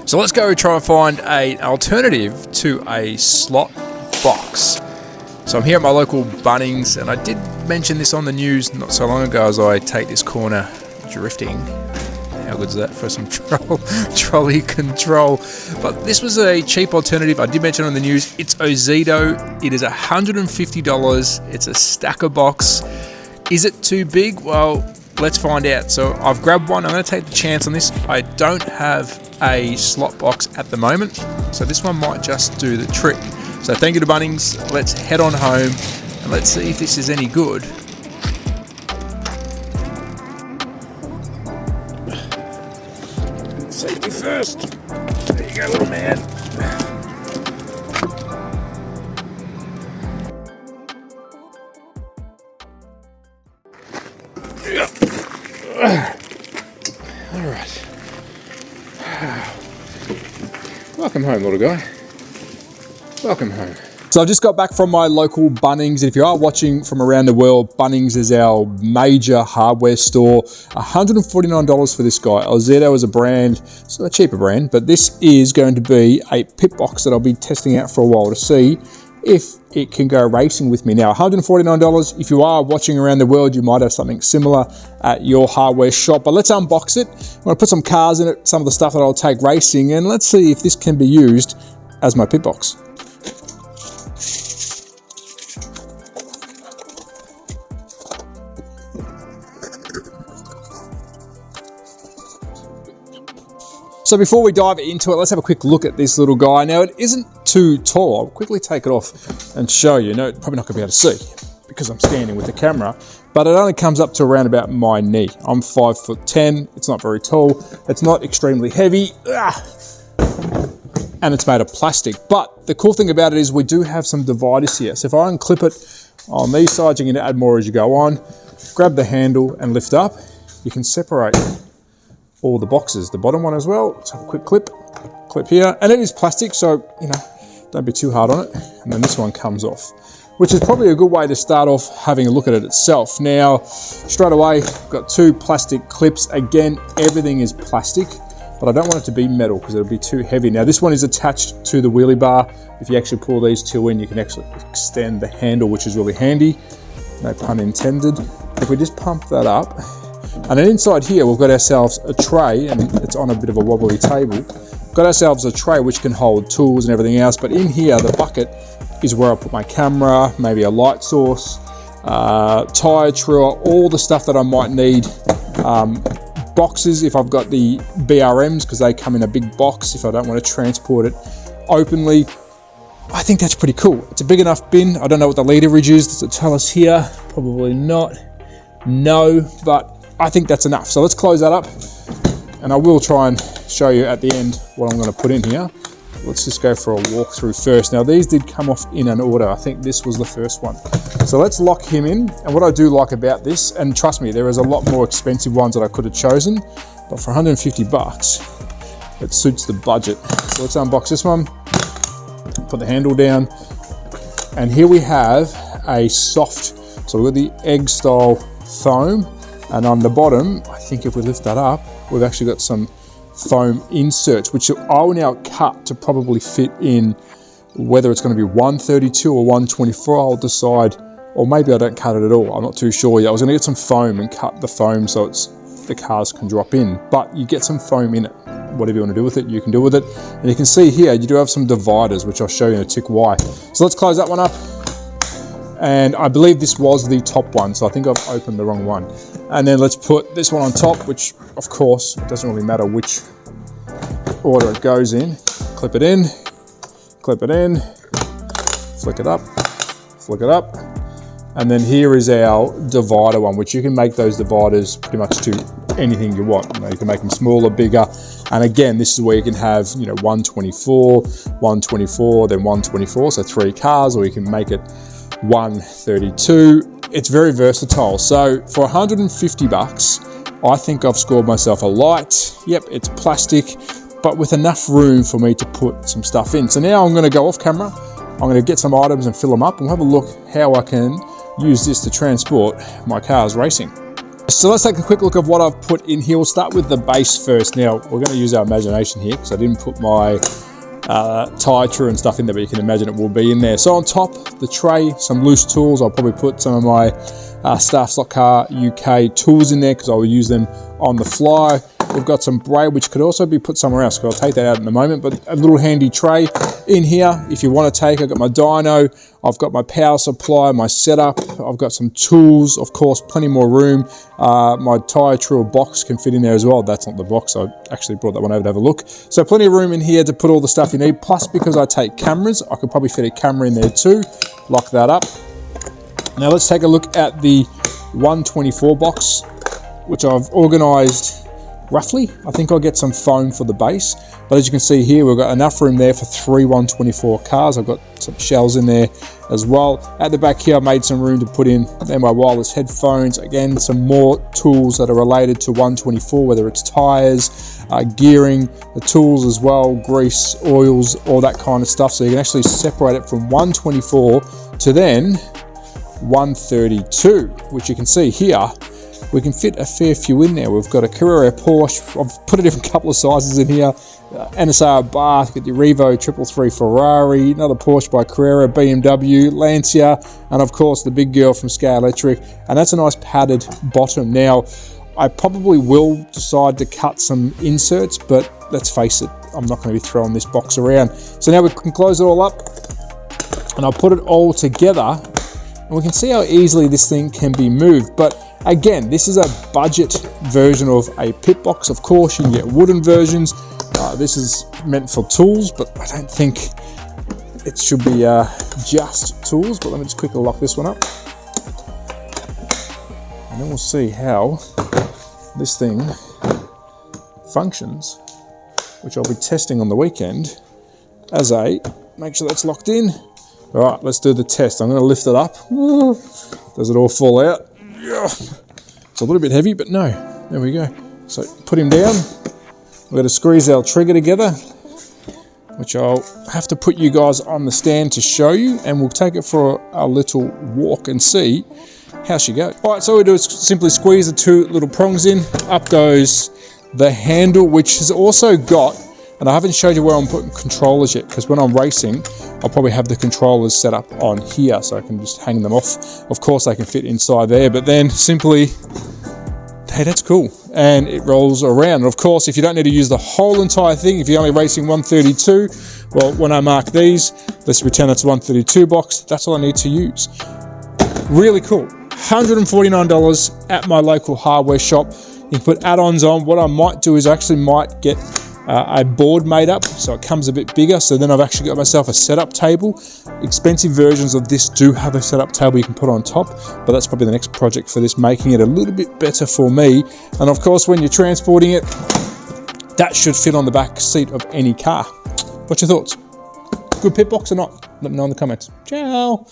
So let's go try and find an alternative to a slot box. So I'm here at my local Bunnings, and I did mention this on the news not so long ago as I take this corner drifting. How good is that for some trolley control? But this was a cheap alternative. I did mention on the news. It's Ozito. It is $150. It's a stacker box. Is it too big? Well, let's find out. So I've grabbed one. I'm going to take the chance on this. I don't have a slot box at the moment, so this one might just do the trick. So thank you to Bunnings. Let's head on home and let's see if this is any good. Safety first. There you go, little man. All right. Welcome home, little guy. Welcome home. So I've just got back from my local Bunnings, and if you are watching from around the world, Bunnings is our major hardware store. $149 for this guy. Ozito is a brand, it's a cheaper brand, but this is going to be a pit box that I'll be testing out for a while to see if it can go racing with me. Now, $149, if you are watching around the world, you might have something similar at your hardware shop, but let's unbox it. I'm gonna put some cars in it, some of the stuff that I'll take racing, and let's see if this can be used as my pit box. So before we dive into it, let's have a quick look at this little guy. Now, it isn't too tall. I'll quickly take it off and show you. No, probably not gonna be able to see because I'm standing with the camera, but it only comes up to around about my knee. I'm 5'10". It's not very tall. It's not extremely heavy. And it's made of plastic. But the cool thing about it is we do have some dividers here. So if I unclip it on these sides, you can add more as you go on. Grab the handle and lift up. You can separate all the boxes, the bottom one as well. Let's have a quick clip here. And it is plastic, so, you know, don't be too hard on it. And then this one comes off, which is probably a good way to start off having a look at it itself. Now, straight away, I've got two plastic clips. Again, everything is plastic, but I don't want it to be metal because it'll be too heavy. Now, this one is attached to the wheelie bar. If you actually pull these two in, you can actually extend the handle, which is really handy. No pun intended. If we just pump that up, and then inside here, we've got ourselves a tray, and it's on a bit of a wobbly table. We've got ourselves a tray which can hold tools and everything else, but in here, the bucket is where I put my camera, maybe a light source, tire truer, all the stuff that I might need. Boxes, if I've got the BRMs, because they come in a big box if I don't want to transport it openly. I think that's pretty cool. It's a big enough bin. I don't know what the literage is. Does it tell us here? Probably not. No, but I think that's enough. So let's close that up, and I will try and show you at the end what I'm going to put in here. Let's just go for a walkthrough first. Now, these did come off in an order. I think this was the first one. So let's lock him in. And what I do like about this, and trust me, there is a lot more expensive ones that I could have chosen, but for 150 bucks, it suits the budget. So let's unbox this one, put the handle down, and here we have a soft, so we've got the egg style foam. And on the bottom, I think if we lift that up, we've actually got some foam inserts, which I will now cut to probably fit in whether it's going to be 132 or 124, I'll decide, or maybe I don't cut it at all. I'm not too sure yet. I was going to get some foam and cut the foam so the cars can drop in, but you get some foam in it. Whatever you want to do with it, you can do with it. And you can see here, you do have some dividers, which I'll show you in a tick why. So let's close that one up. And I believe this was the top one, so I think I've opened the wrong one. And then let's put this one on top, which of course, it doesn't really matter which order it goes in. Clip it in, flick it up, flick it up. And then here is our divider one, which you can make those dividers pretty much to anything you want. You can make them smaller, bigger. And again, this is where you can have, 124, 124, then 124, so 3 cars, or you can make it 132. It's very versatile. So for 150 bucks, I think I've scored myself a light. Yep, it's plastic, but with enough room for me to put some stuff in. So now I'm going to go off camera. I'm going to get some items and fill them up, and we'll have a look how I can use this to transport my cars racing. So let's take a quick look of what I've put in here. We'll start with the base first. Now, we're going to use our imagination here because I didn't put my tie true and stuff in there, but you can imagine it will be in there. So on top, the tray, some loose tools. I'll probably put some of my Staff Stock Car UK tools in there because I will use them on the fly. We've got some braid, which could also be put somewhere else, because I'll take that out in a moment, but a little handy tray in here if you want to take. I've got my dyno, I've got my power supply, my setup, I've got some tools, of course, plenty more room. My tire true box can fit in there as well. That's not the box, I actually brought that one over to have a look. So plenty of room in here to put all the stuff you need, plus because I take cameras, I could probably fit a camera in there too. Lock that up. Now let's take a look at the 124 box, which I've organised roughly. I think I'll get some foam for the base, but as you can see here, we've got enough room there for 3 124 cars. I've got some shells in there as well. At the back here, I've made some room to put in my wireless headphones. Again, some more tools that are related to 124, whether it's tires, gearing, the tools as well, grease, oils, all that kind of stuff. So you can actually separate it from 124 to then 132, which you can see here. We can fit a fair few in there. We've got a Carrera Porsche. I've put a different couple of sizes in here. NSR Bath, got the Revo 333 Ferrari, another Porsche by Carrera, BMW, Lancia, and of course the big girl from Scale Electric. And that's a nice padded bottom. Now, I probably will decide to cut some inserts, but let's face it, I'm not going to be throwing this box around. So now we can close it all up, and I'll put it all together, and we can see how easily this thing can be moved. But again, this is a budget version of a pit box. Of course, you can get wooden versions. This is meant for tools, but I don't think it should be just tools. But let me just quickly lock this one up, and then we'll see how this thing functions, which I'll be testing on the weekend as make sure that's locked in. All right, let's do the test. I'm going to lift it up. Does it all fall out? It's a little bit heavy, but no, there we go. So put him down. We're going to squeeze our trigger together, which I'll have to put you guys on the stand to show you, and we'll take it for a little walk and see how she goes. All right, so all we do is simply squeeze the 2 little prongs in. Up goes the handle, which has also got, and I haven't showed you where I'm putting controllers yet, because when I'm racing, I'll probably have the controllers set up on here, so I can just hang them off. Of course, they can fit inside there, but then simply, hey, that's cool. And it rolls around. And of course, if you don't need to use the whole entire thing, if you're only racing 132, well, when I mark these, let's pretend it's a 132 box, that's all I need to use. Really cool. $149 at my local hardware shop. You can put add-ons on. What I might do is I actually might get a board made up so it comes a bit bigger, so then I've actually got myself a setup table. Expensive versions of this do have a setup table you can put on top, but that's probably the next project for this, making it a little bit better for me. And of course, when you're transporting it, that should fit on the back seat of any car. What's your thoughts? Good pit box or not? Let me know in the comments. Ciao.